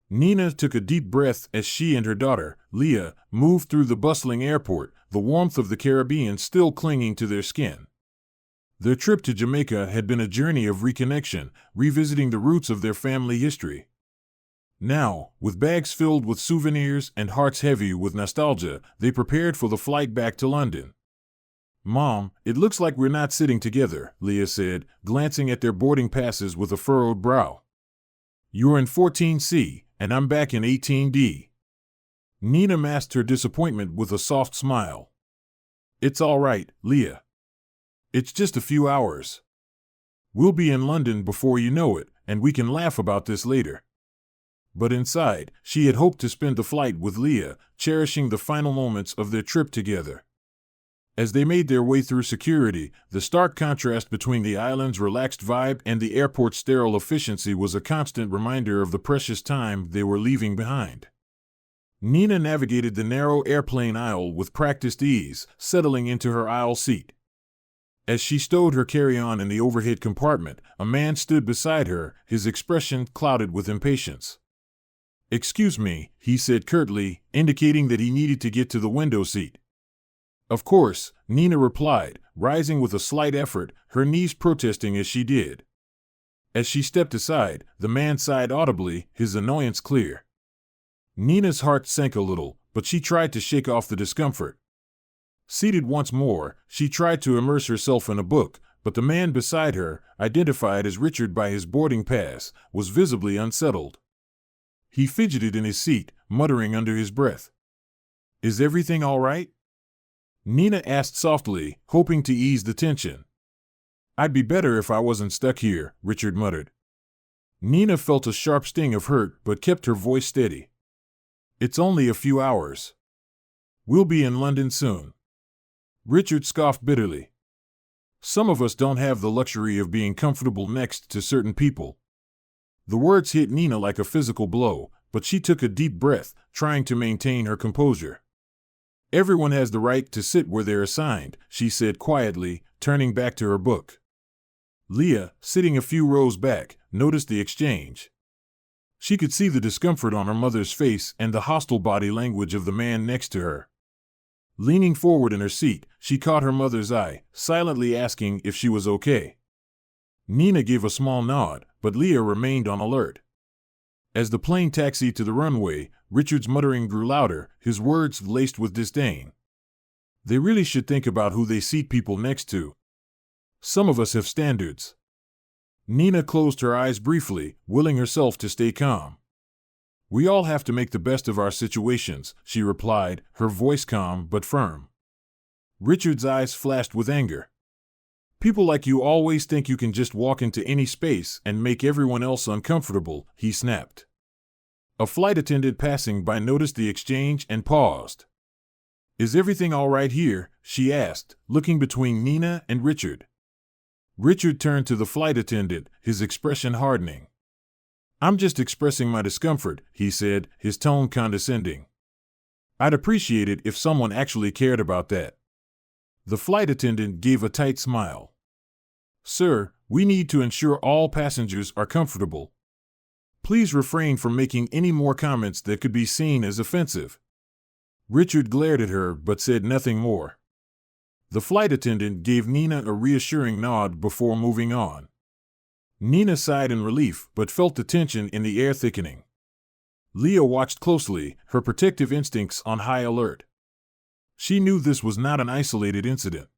Nina took a deep breath as she and her daughter, Leah, moved through the bustling airport, the warmth of the Caribbean still clinging to their skin. Their trip to Jamaica had been a journey of reconnection, revisiting the roots of their family history. Now, with bags filled with souvenirs and hearts heavy with nostalgia, they prepared for the flight back to London. "Mom, it looks like we're not sitting together," Leah said, glancing at their boarding passes with a furrowed brow. "You're in 14C, and I'm back in 18D. Nina masked her disappointment with a soft smile. "It's all right, Leah. It's just a few hours. We'll be in London before you know it, and we can laugh about this later." But inside, she had hoped to spend the flight with Leah, cherishing the final moments of their trip together. As they made their way through security, the stark contrast between the island's relaxed vibe and the airport's sterile efficiency was a constant reminder of the precious time they were leaving behind. Nina navigated the narrow airplane aisle with practiced ease, settling into her aisle seat. As she stowed her carry-on in the overhead compartment, a man stood beside her, his expression clouded with impatience. "Excuse me," he said curtly, indicating that he needed to get to the window seat. "Of course," Nina replied, rising with a slight effort, her knees protesting as she did. As she stepped aside, the man sighed audibly, his annoyance clear. Nina's heart sank a little, but she tried to shake off the discomfort. Seated once more, she tried to immerse herself in a book, but the man beside her, identified as Richard by his boarding pass, was visibly unsettled. He fidgeted in his seat, muttering under his breath. "Is everything all right?" Nina asked softly, hoping to ease the tension. "I'd be better if I wasn't stuck here," Richard muttered. Nina felt a sharp sting of hurt but kept her voice steady. "It's only a few hours. We'll be in London soon." Richard scoffed bitterly. "Some of us don't have the luxury of being comfortable next to certain people." The words hit Nina like a physical blow, but she took a deep breath, trying to maintain her composure. "Everyone has the right to sit where they're assigned," she said quietly, turning back to her book. Leah, sitting a few rows back, noticed the exchange. She could see the discomfort on her mother's face and the hostile body language of the man next to her. Leaning forward in her seat, she caught her mother's eye, silently asking if she was okay. Nina gave a small nod, but Leah remained on alert. As the plane taxied to the runway, Richard's muttering grew louder, his words laced with disdain. "They really should think about who they seat people next to. Some of us have standards." Nina closed her eyes briefly, willing herself to stay calm. "We all have to make the best of our situations," she replied, her voice calm but firm. Richard's eyes flashed with anger. "People like you always think you can just walk into any space and make everyone else uncomfortable," he snapped. A flight attendant passing by noticed the exchange and paused. "Is everything all right here?" she asked, looking between Nina and Richard. Richard turned to the flight attendant, his expression hardening. "I'm just expressing my discomfort," he said, his tone condescending. "I'd appreciate it if someone actually cared about that." The flight attendant gave a tight smile. "Sir, we need to ensure all passengers are comfortable. Please refrain from making any more comments that could be seen as offensive." Richard glared at her but said nothing more. The flight attendant gave Nina a reassuring nod before moving on. Nina sighed in relief but felt the tension in the air thickening. Leah watched closely, her protective instincts on high alert. She knew this was not an isolated incident.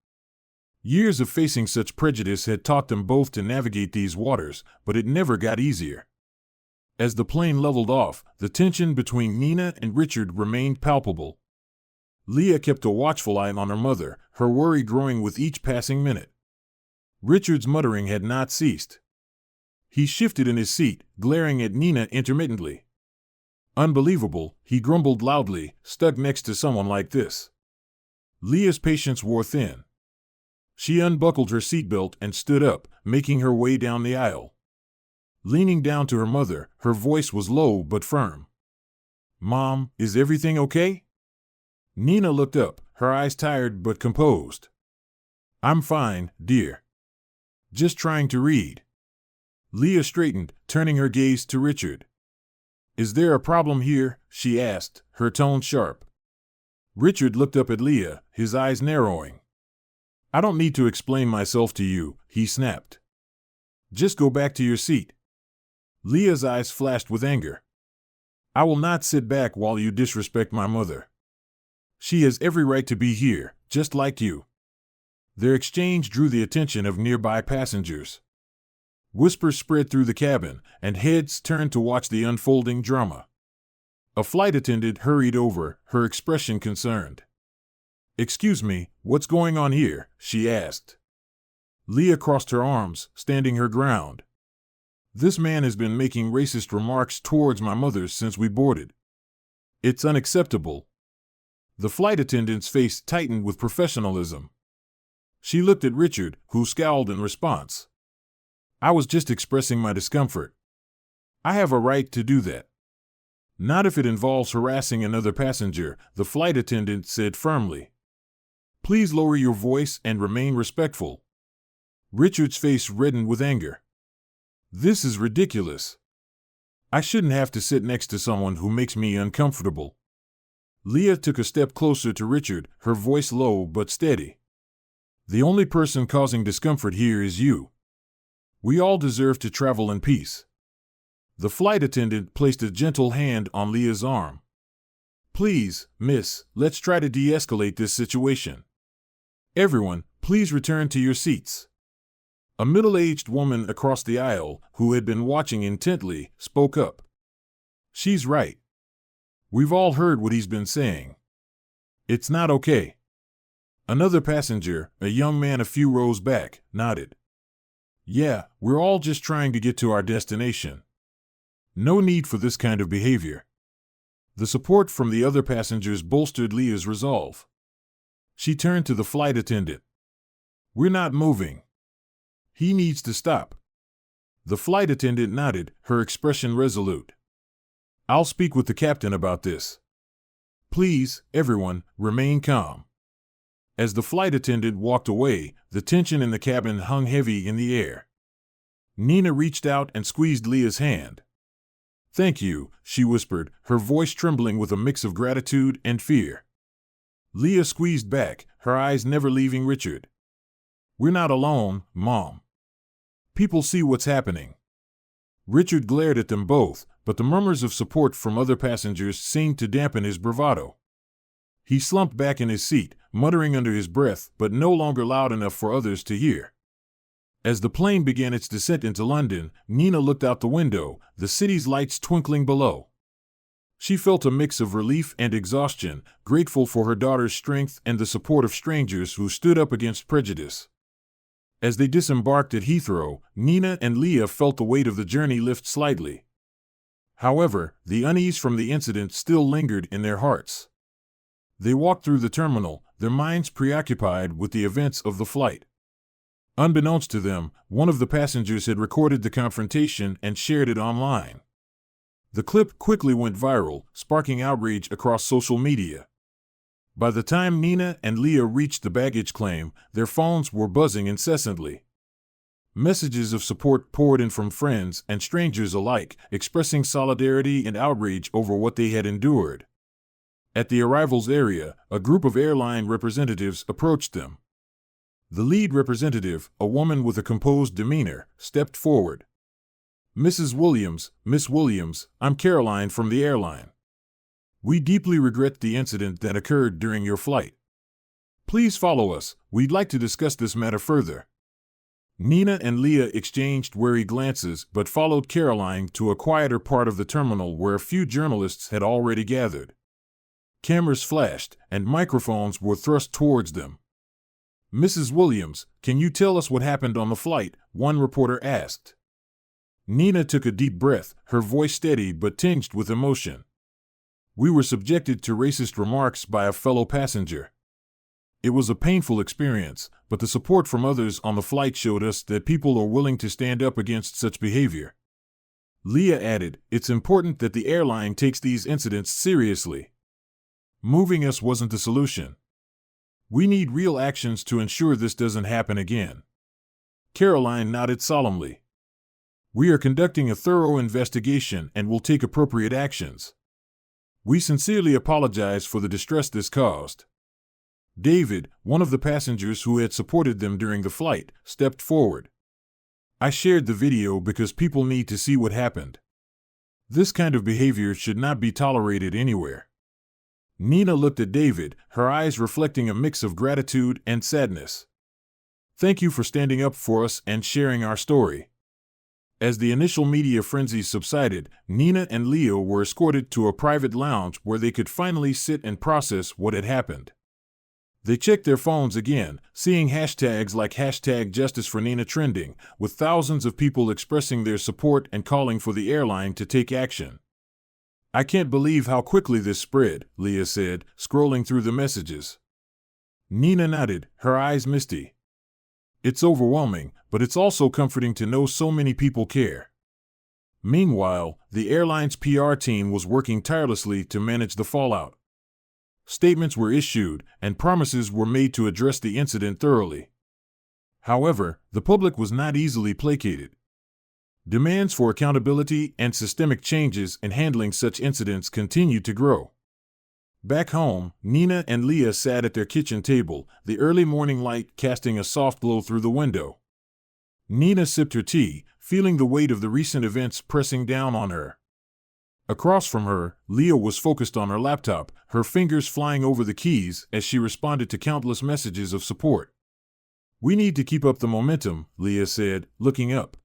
Years of facing such prejudice had taught them both to navigate these waters, but it never got easier. As the plane leveled off, the tension between Nina and Richard remained palpable. Leah kept a watchful eye on her mother, her worry growing with each passing minute. Richard's muttering had not ceased. He shifted in his seat, glaring at Nina intermittently. "Unbelievable," he grumbled loudly, stuck next to someone like this. Leah's patience wore thin. She unbuckled her seatbelt and stood up, making her way down the aisle. Leaning down to her mother, her voice was low but firm. "Mom, is everything okay?" Nina looked up, her eyes tired but composed. "I'm fine, dear. Just trying to read." Leah straightened, turning her gaze to Richard. Is there a problem here? She asked, her tone sharp. Richard looked up at Leah, his eyes narrowing. I don't need to explain myself to you, he snapped. Just go back to your seat. Leah's eyes flashed with anger. I will not sit back while you disrespect my mother. She has every right to be here, just like you. Their exchange drew the attention of nearby passengers. Whispers spread through the cabin, and heads turned to watch the unfolding drama. A flight attendant hurried over, her expression concerned. Excuse me, what's going on here? She asked. Leah crossed her arms, standing her ground. This man has been making racist remarks towards my mother since we boarded. It's unacceptable. The flight attendant's face tightened with professionalism. She looked at Richard, who scowled in response. I was just expressing my discomfort. I have a right to do that. Not if it involves harassing another passenger, the flight attendant said firmly. Please lower your voice and remain respectful. Richard's face reddened with anger. This is ridiculous. I shouldn't have to sit next to someone who makes me uncomfortable. Leah took a step closer to Richard, her voice low but steady. The only person causing discomfort here is you. We all deserve to travel in peace. The flight attendant placed a gentle hand on Leah's arm. Please, miss, let's try to de-escalate this situation. Everyone, please return to your seats. A middle-aged woman across the aisle, who had been watching intently, spoke up. She's right. We've all heard what he's been saying. It's not okay. Another passenger, a young man a few rows back, nodded. Yeah, we're all just trying to get to our destination. No need for this kind of behavior. The support from the other passengers bolstered Leah's resolve. She turned to the flight attendant. We're not moving. He needs to stop. The flight attendant nodded, her expression resolute. I'll speak with the captain about this. Please, everyone, remain calm. As the flight attendant walked away, the tension in the cabin hung heavy in the air. Nina reached out and squeezed Leah's hand. Thank you, she whispered, her voice trembling with a mix of gratitude and fear. Leah squeezed back, her eyes never leaving Richard. We're not alone, Mom. People see what's happening. Richard glared at them both, but the murmurs of support from other passengers seemed to dampen his bravado. He slumped back in his seat, muttering under his breath, but no longer loud enough for others to hear. As the plane began its descent into London, Nina looked out the window, the city's lights twinkling below. She felt a mix of relief and exhaustion, grateful for her daughter's strength and the support of strangers who stood up against prejudice. As they disembarked at Heathrow, Nina and Leah felt the weight of the journey lift slightly. However, the unease from the incident still lingered in their hearts. They walked through the terminal, their minds preoccupied with the events of the flight. Unbeknownst to them, one of the passengers had recorded the confrontation and shared it online. The clip quickly went viral, sparking outrage across social media. By the time Nina and Leah reached the baggage claim, their phones were buzzing incessantly. Messages of support poured in from friends and strangers alike, expressing solidarity and outrage over what they had endured. At the arrivals area, a group of airline representatives approached them. The lead representative, a woman with a composed demeanor, stepped forward. Mrs. Williams, Miss Williams, I'm Caroline from the airline. We deeply regret the incident that occurred during your flight. Please follow us, we'd like to discuss this matter further. Nina and Leah exchanged wary glances but followed Caroline to a quieter part of the terminal where a few journalists had already gathered. Cameras flashed, and microphones were thrust towards them. Mrs. Williams, can you tell us what happened on the flight? One reporter asked. Nina took a deep breath, her voice steady but tinged with emotion. We were subjected to racist remarks by a fellow passenger. It was a painful experience, but the support from others on the flight showed us that people are willing to stand up against such behavior. Leah added, it's important that the airline takes these incidents seriously. Moving us wasn't the solution. We need real actions to ensure this doesn't happen again. Caroline nodded solemnly. We are conducting a thorough investigation and will take appropriate actions. We sincerely apologize for the distress this caused. David, one of the passengers who had supported them during the flight, stepped forward. I shared the video because people need to see what happened. This kind of behavior should not be tolerated anywhere. Nina looked at David, her eyes reflecting a mix of gratitude and sadness. Thank you for standing up for us and sharing our story. As the initial media frenzy subsided, Nina and Leo were escorted to a private lounge where they could finally sit and process what had happened. They checked their phones again, seeing hashtags like #JusticeForNina trending, with thousands of people expressing their support and calling for the airline to take action. I can't believe how quickly this spread, Leah said, scrolling through the messages. Nina nodded, her eyes misty. It's overwhelming, but it's also comforting to know so many people care. Meanwhile, the airline's PR team was working tirelessly to manage the fallout. Statements were issued, and promises were made to address the incident thoroughly. However, the public was not easily placated. Demands for accountability and systemic changes in handling such incidents continued to grow. Back home, Nina and Leah sat at their kitchen table, the early morning light casting a soft glow through the window. Nina sipped her tea, feeling the weight of the recent events pressing down on her. Across from her, Leah was focused on her laptop, her fingers flying over the keys as she responded to countless messages of support. We need to keep up the momentum, Leah said, looking up.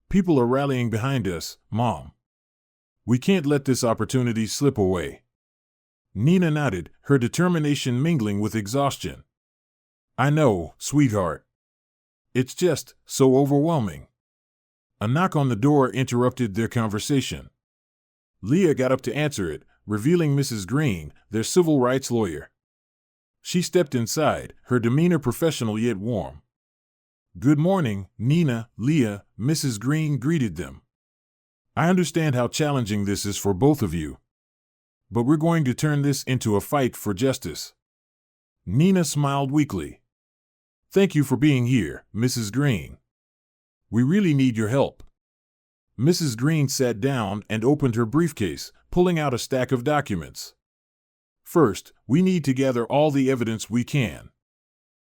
People are rallying behind us, Mom. We can't let this opportunity slip away. Nina nodded, her determination mingling with exhaustion. I know, sweetheart. It's just so overwhelming. A knock on the door interrupted their conversation. Leah got up to answer it, revealing Mrs. Green, their civil rights lawyer. She stepped inside, her demeanor professional yet warm. Good morning, Nina, Leah, Mrs. Green greeted them. I understand how challenging this is for both of you. But we're going to turn this into a fight for justice. Nina smiled weakly. Thank you for being here, Mrs. Green. We really need your help. Mrs. Green sat down and opened her briefcase, pulling out a stack of documents. First, we need to gather all the evidence we can.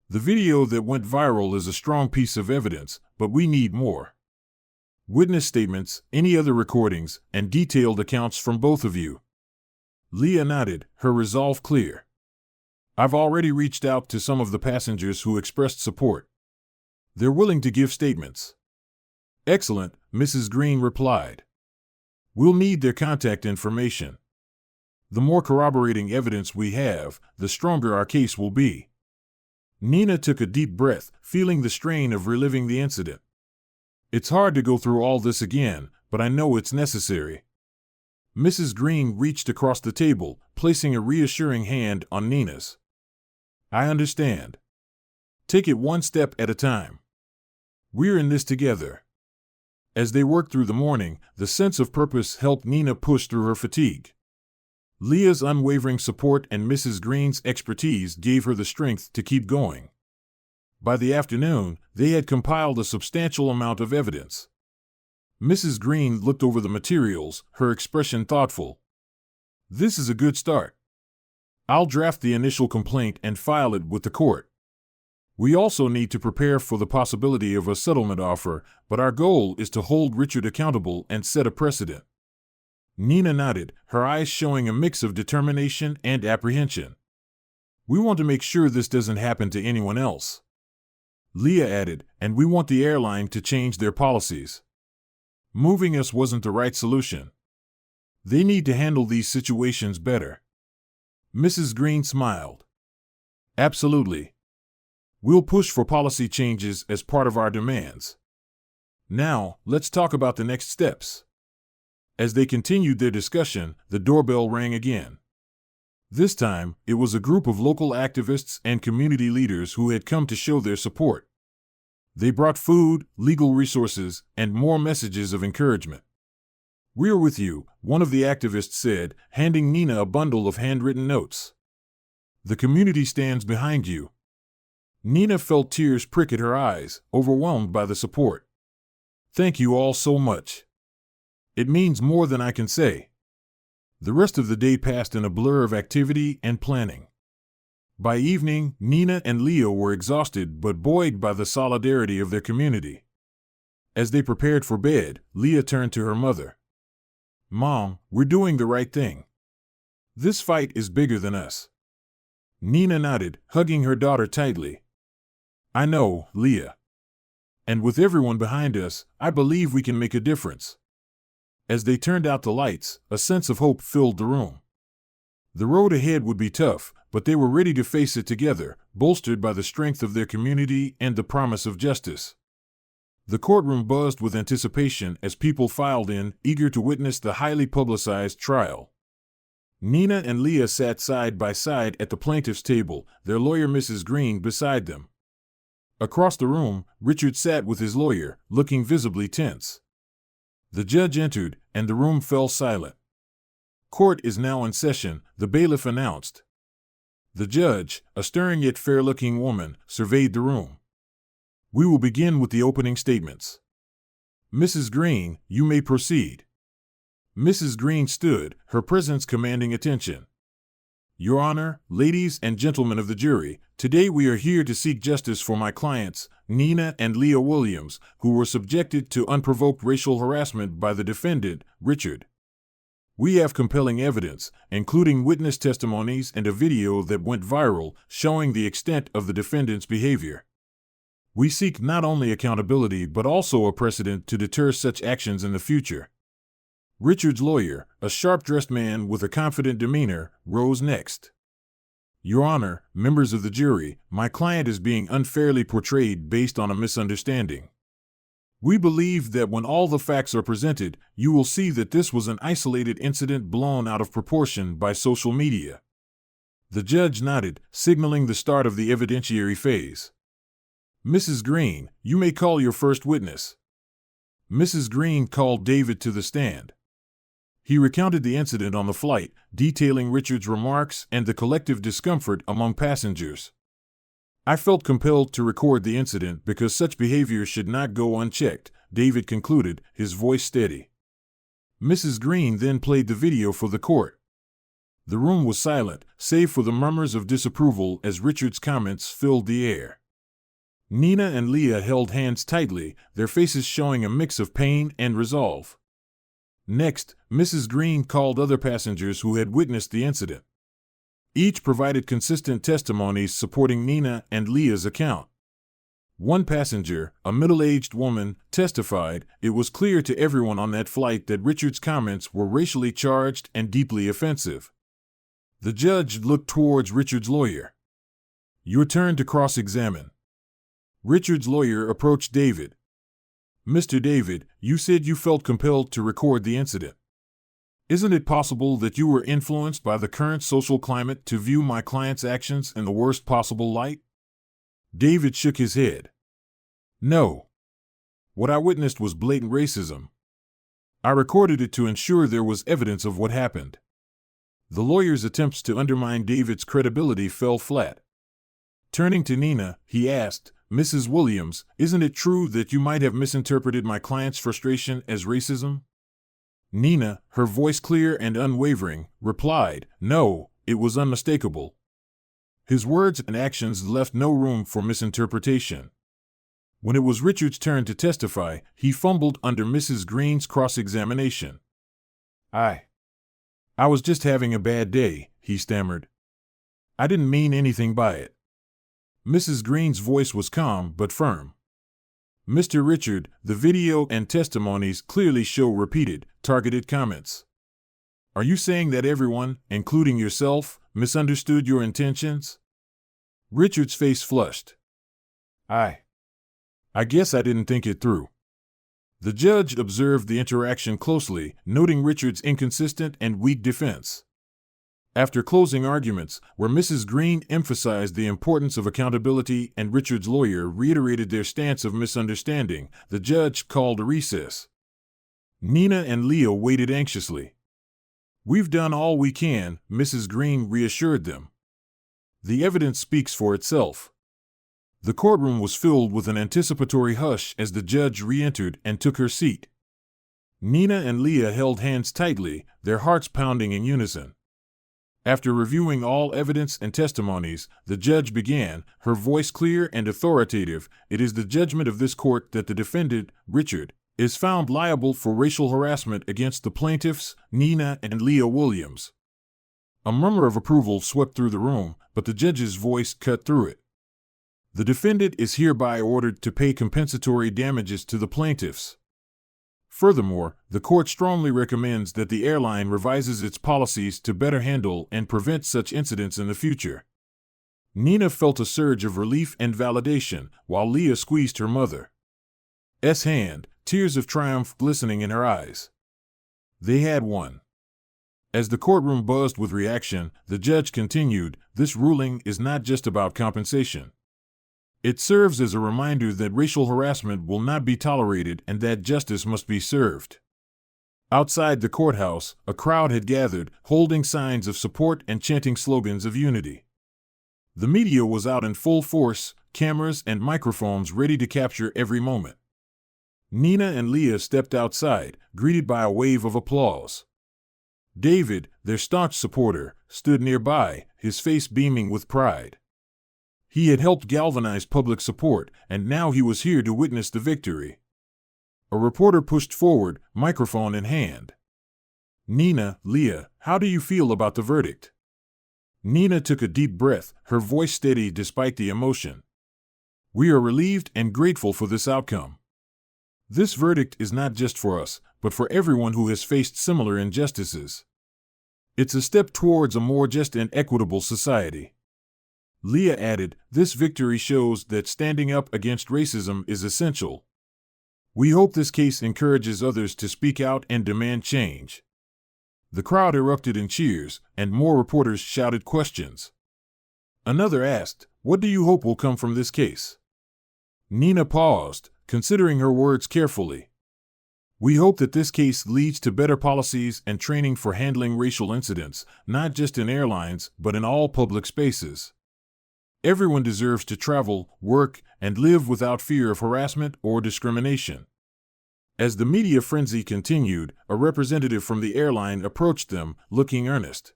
The video that went viral is a strong piece of evidence, but we need more. Witness statements, any other recordings, and detailed accounts from both of you. Leah nodded, her resolve clear. I've already reached out to some of the passengers who expressed support. They're willing to give statements. Excellent, Mrs. Green replied. We'll need their contact information. The more corroborating evidence we have, the stronger our case will be. Nina took a deep breath, feeling the strain of reliving the incident. It's hard to go through all this again, but I know it's necessary. Mrs. Green reached across the table, placing a reassuring hand on Nina's. I understand. Take it one step at a time. We're in this together. As they worked through the morning, the sense of purpose helped Nina push through her fatigue. Leah's unwavering support and Mrs. Green's expertise gave her the strength to keep going. By the afternoon, they had compiled a substantial amount of evidence. Mrs. Green looked over the materials, her expression thoughtful. This is a good start. I'll draft the initial complaint and file it with the court. We also need to prepare for the possibility of a settlement offer, but our goal is to hold Richard accountable and set a precedent. Nina nodded, her eyes showing a mix of determination and apprehension. We want to make sure this doesn't happen to anyone else. Leah added, and we want the airline to change their policies. Moving us wasn't the right solution. They need to handle these situations better. Mrs. Green smiled. Absolutely. We'll push for policy changes as part of our demands. Now, let's talk about the next steps. As they continued their discussion, the doorbell rang again. This time, it was a group of local activists and community leaders who had come to show their support. They brought food, legal resources, and more messages of encouragement. We're with you, one of the activists said, handing Nina a bundle of handwritten notes. The community stands behind you. Nina felt tears prick at her eyes, overwhelmed by the support. Thank you all so much. It means more than I can say. The rest of the day passed in a blur of activity and planning. By evening, Nina and Leah were exhausted but buoyed by the solidarity of their community. As they prepared for bed, Leah turned to her mother. Mom, we're doing the right thing. This fight is bigger than us. Nina nodded, hugging her daughter tightly. I know, Leah. And with everyone behind us, I believe we can make a difference. As they turned out the lights, a sense of hope filled the room. The road ahead would be tough, but they were ready to face it together, bolstered by the strength of their community and the promise of justice. The courtroom buzzed with anticipation as people filed in, eager to witness the highly publicized trial. Nina and Leah sat side by side at the plaintiff's table, their lawyer Mrs. Green beside them. Across the room, Richard sat with his lawyer, looking visibly tense. The judge entered, and the room fell silent. Court is now in session, the bailiff announced. The judge, a stern yet fair-looking woman, surveyed the room. We will begin with the opening statements. Mrs. Green, you may proceed. Mrs. Green stood, her presence commanding attention. Your Honor, ladies and gentlemen of the jury, today we are here to seek justice for my clients, Nina and Leah Williams, who were subjected to unprovoked racial harassment by the defendant, Richard. We have compelling evidence, including witness testimonies and a video that went viral, showing the extent of the defendant's behavior. We seek not only accountability but also a precedent to deter such actions in the future. Richard's lawyer, a sharp-dressed man with a confident demeanor, rose next. Your Honor, members of the jury, my client is being unfairly portrayed based on a misunderstanding. We believe that when all the facts are presented, you will see that this was an isolated incident blown out of proportion by social media. The judge nodded, signaling the start of the evidentiary phase. Mrs. Green, you may call your first witness. Mrs. Green called David to the stand. He recounted the incident on the flight, detailing Richard's remarks and the collective discomfort among passengers. I felt compelled to record the incident because such behavior should not go unchecked, David concluded, his voice steady. Mrs. Green then played the video for the court. The room was silent, save for the murmurs of disapproval as Richard's comments filled the air. Nina and Leah held hands tightly, their faces showing a mix of pain and resolve. Next, Mrs. Green called other passengers who had witnessed the incident. Each provided consistent testimonies supporting Nina and Leah's account. One passenger, a middle-aged woman, testified, it was clear to everyone on that flight that Richard's comments were racially charged and deeply offensive. The judge looked towards Richard's lawyer. Your turn to cross-examine. Richard's lawyer approached David. Mr. David, you said you felt compelled to record the incident. Isn't it possible that you were influenced by the current social climate to view my client's actions in the worst possible light? David shook his head. No. What I witnessed was blatant racism. I recorded it to ensure there was evidence of what happened. The lawyer's attempts to undermine David's credibility fell flat. Turning to Nina, he asked, Mrs. Williams, isn't it true that you might have misinterpreted my client's frustration as racism? Nina, her voice clear and unwavering, replied, No, it was unmistakable. His words and actions left no room for misinterpretation. When it was Richard's turn to testify, he fumbled under Mrs. Green's cross-examination. I was just having a bad day, he stammered. I didn't mean anything by it. Mrs. Green's voice was calm but firm. Mr. Richard, the video and testimonies clearly show repeated, targeted comments. Are you saying that everyone, including yourself, misunderstood your intentions? Richard's face flushed. I guess I didn't think it through. The judge observed the interaction closely, noting Richard's inconsistent and weak defense. After closing arguments, where Mrs. Green emphasized the importance of accountability and Richard's lawyer reiterated their stance of misunderstanding, the judge called a recess. Nina and Leah waited anxiously. We've done all we can, Mrs. Green reassured them. The evidence speaks for itself. The courtroom was filled with an anticipatory hush as the judge re-entered and took her seat. Nina and Leah held hands tightly, their hearts pounding in unison. After reviewing all evidence and testimonies, the judge began, her voice clear and authoritative. It is the judgment of this court that the defendant, Richard, is found liable for racial harassment against the plaintiffs, Nina and Leah Williams. A murmur of approval swept through the room, but the judge's voice cut through it. The defendant is hereby ordered to pay compensatory damages to the plaintiffs. Furthermore, the court strongly recommends that the airline revises its policies to better handle and prevent such incidents in the future. Nina felt a surge of relief and validation, while Leah squeezed her mother's hand, tears of triumph glistening in her eyes. They had won. As the courtroom buzzed with reaction, the judge continued, "This ruling is not just about compensation. It serves as a reminder that racial harassment will not be tolerated and that justice must be served." Outside the courthouse, a crowd had gathered, holding signs of support and chanting slogans of unity. The media was out in full force, cameras and microphones ready to capture every moment. Nina and Leah stepped outside, greeted by a wave of applause. David, their staunch supporter, stood nearby, his face beaming with pride. He had helped galvanize public support, and now he was here to witness the victory. A reporter pushed forward, microphone in hand. "Nina, Leah, how do you feel about the verdict?" Nina took a deep breath, her voice steady despite the emotion. "We are relieved and grateful for this outcome. This verdict is not just for us, but for everyone who has faced similar injustices. It's a step towards a more just and equitable society." Leah added, "This victory shows that standing up against racism is essential. We hope this case encourages others to speak out and demand change." The crowd erupted in cheers, and more reporters shouted questions. Another asked, "What do you hope will come from this case?" Nina paused, considering her words carefully. "We hope that this case leads to better policies and training for handling racial incidents, not just in airlines, but in all public spaces. Everyone deserves to travel, work, and live without fear of harassment or discrimination." As the media frenzy continued, a representative from the airline approached them, looking earnest.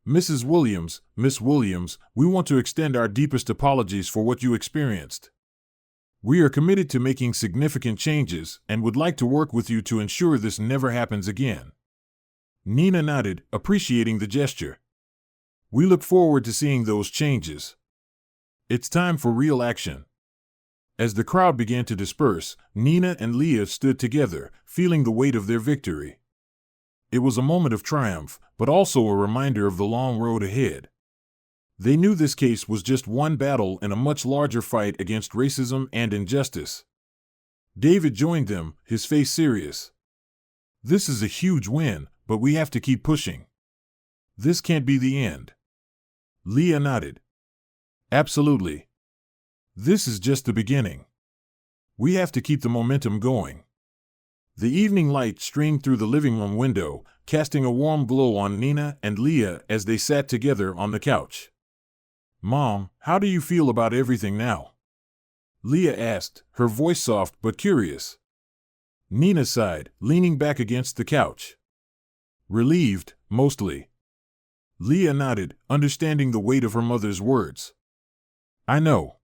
"Mrs. Williams, Miss Williams, we want to extend our deepest apologies for what you experienced. We are committed to making significant changes and would like to work with you to ensure this never happens again." Nina nodded, appreciating the gesture. "We look forward to seeing those changes. It's time for real action." As the crowd began to disperse, Nina and Leah stood together, feeling the weight of their victory. It was a moment of triumph, but also a reminder of the long road ahead. They knew this case was just one battle in a much larger fight against racism and injustice. David joined them, his face serious. "This is a huge win, but we have to keep pushing. This can't be the end." Leah nodded. "Absolutely. This is just the beginning. We have to keep the momentum going." The evening light streamed through the living room window, casting a warm glow on Nina and Leah as they sat together on the couch. "Mom, how do you feel about everything now?" Leah asked, her voice soft but curious. Nina sighed, leaning back against the couch. "Relieved, mostly." Leah nodded, understanding the weight of her mother's words. "I know.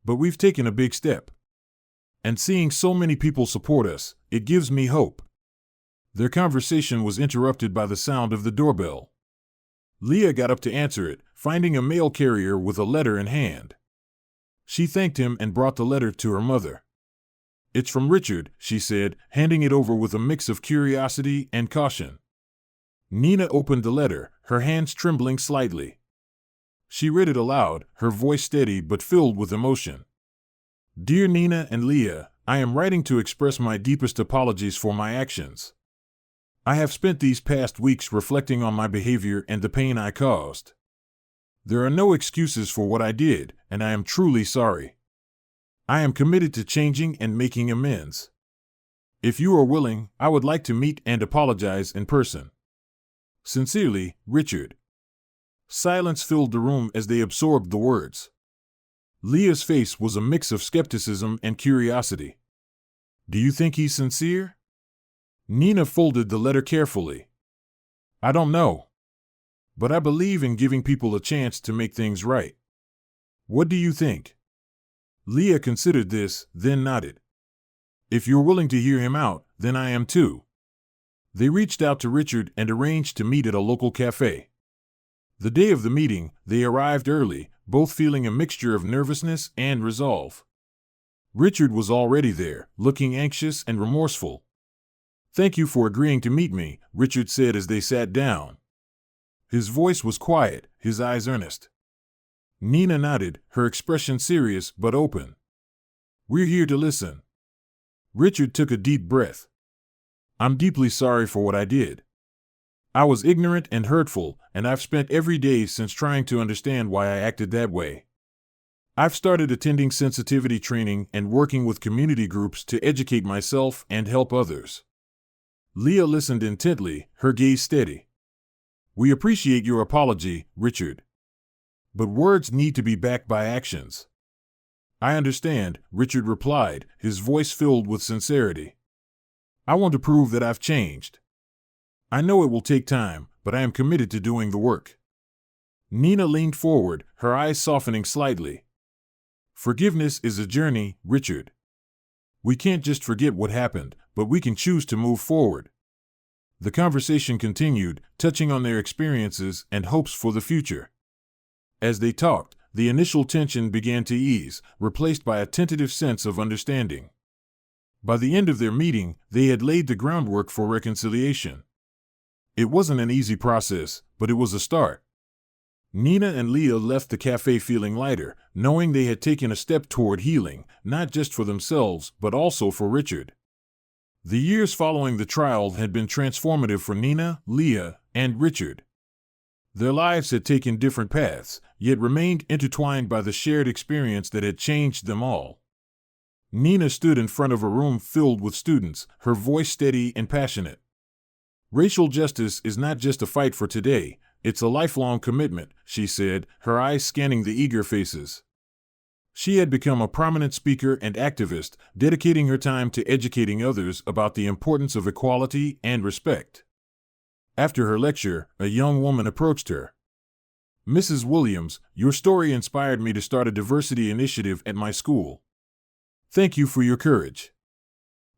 But we've taken a big step. And seeing so many people support us, it gives me hope." Their conversation was interrupted by the sound of the doorbell. Leah got up to answer it, finding a mail carrier with a letter in hand. She thanked him and brought the letter to her mother. "It's from Richard," she said, handing it over with a mix of curiosity and caution. Nina opened the letter, her hands trembling slightly. She read it aloud, her voice steady but filled with emotion. "Dear Nina and Leah, I am writing to express my deepest apologies for my actions. I have spent these past weeks reflecting on my behavior and the pain I caused. There are no excuses for what I did, and I am truly sorry. I am committed to changing and making amends. If you are willing, I would like to meet and apologize in person. Sincerely, Richard." Silence filled the room as they absorbed the words. Leah's face was a mix of skepticism and curiosity. Do you think he's sincere? Nina folded the letter carefully. I don't know. But I believe in giving people a chance to make things right. What do you think? Leah considered this, then nodded. If you're willing to hear him out, then I am too. They reached out to Richard and arranged to meet at a local cafe. The day of the meeting, they arrived early, both feeling a mixture of nervousness and resolve. Richard was already there, looking anxious and remorseful. Thank you for agreeing to meet me, Richard said as they sat down. His voice was quiet, his eyes earnest. Nina nodded, her expression serious but open. We're here to listen. Richard took a deep breath. I'm deeply sorry for what I did. I was ignorant and hurtful, and I've spent every day since trying to understand why I acted that way. I've started attending sensitivity training and working with community groups to educate myself and help others. Leah listened intently, her gaze steady. We appreciate your apology, Richard. But words need to be backed by actions. I understand, Richard replied, his voice filled with sincerity. I want to prove that I've changed. I know it will take time, but I am committed to doing the work. Nina leaned forward, her eyes softening slightly. Forgiveness is a journey, Richard. We can't just forget what happened, but we can choose to move forward. The conversation continued, touching on their experiences and hopes for the future. As they talked, the initial tension began to ease, replaced by a tentative sense of understanding. By the end of their meeting, they had laid the groundwork for reconciliation. It wasn't an easy process, but it was a start. Nina and Leah left the cafe feeling lighter, knowing they had taken a step toward healing, not just for themselves, but also for Richard. The years following the trial had been transformative for Nina, Leah, and Richard. Their lives had taken different paths, yet remained intertwined by the shared experience that had changed them all. Nina stood in front of a room filled with students, her voice steady and passionate. Racial justice is not just a fight for today, it's a lifelong commitment, she said, her eyes scanning the eager faces. She had become a prominent speaker and activist, dedicating her time to educating others about the importance of equality and respect. After her lecture, a young woman approached her. Mrs. Williams, your story inspired me to start a diversity initiative at my school. Thank you for your courage.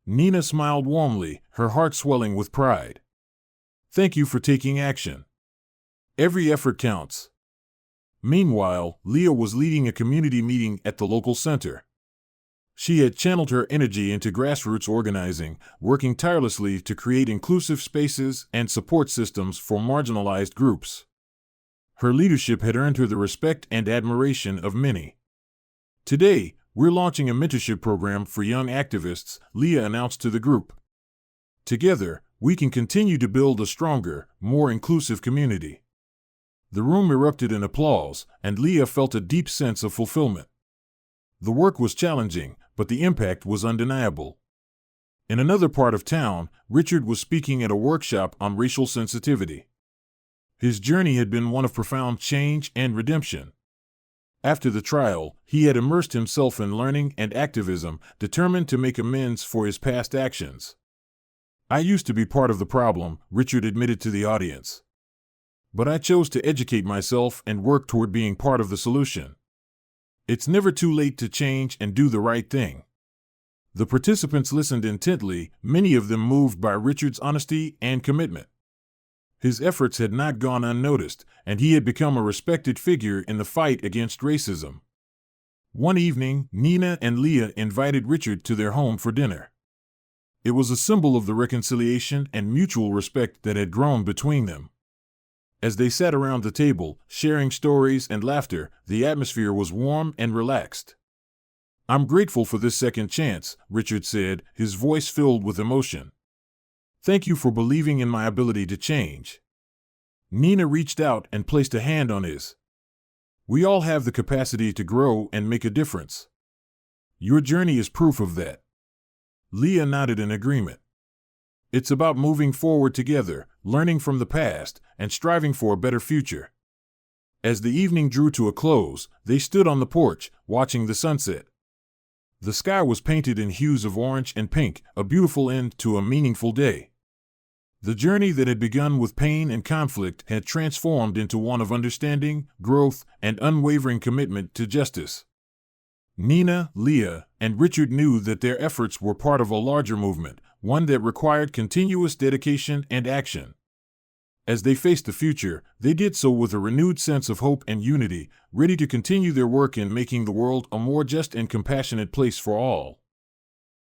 Nina smiled warmly, her heart swelling with pride. Thank you for taking action. Every effort counts. Meanwhile, Leah was leading a community meeting at the local center. She had channeled her energy into grassroots organizing, working tirelessly to create inclusive spaces and support systems for marginalized groups. Her leadership had earned her the respect and admiration of many. Today, we're launching a mentorship program for young activists, Leah announced to the group. Together, we can continue to build a stronger, more inclusive community. The room erupted in applause, and Leah felt a deep sense of fulfillment. The work was challenging, but the impact was undeniable. In another part of town, Richard was speaking at a workshop on racial sensitivity. His journey had been one of profound change and redemption. After the trial, he had immersed himself in learning and activism, determined to make amends for his past actions. I used to be part of the problem, Richard admitted to the audience. But I chose to educate myself and work toward being part of the solution. It's never too late to change and do the right thing. The participants listened intently, many of them moved by Richard's honesty and commitment. His efforts had not gone unnoticed, and he had become a respected figure in the fight against racism. One evening, Nina and Leah invited Richard to their home for dinner. It was a symbol of the reconciliation and mutual respect that had grown between them. As they sat around the table, sharing stories and laughter, the atmosphere was warm and relaxed. I'm grateful for this second chance, Richard said, his voice filled with emotion. Thank you for believing in my ability to change. Nina reached out and placed a hand on his. We all have the capacity to grow and make a difference. Your journey is proof of that. Leah nodded in agreement. It's about moving forward together, learning from the past, and striving for a better future. As the evening drew to a close, they stood on the porch, watching the sunset. The sky was painted in hues of orange and pink, a beautiful end to a meaningful day. The journey that had begun with pain and conflict had transformed into one of understanding, growth, and unwavering commitment to justice. Nina, Leah, and Richard knew that their efforts were part of a larger movement, one that required continuous dedication and action. As they faced the future, they did so with a renewed sense of hope and unity, ready to continue their work in making the world a more just and compassionate place for all.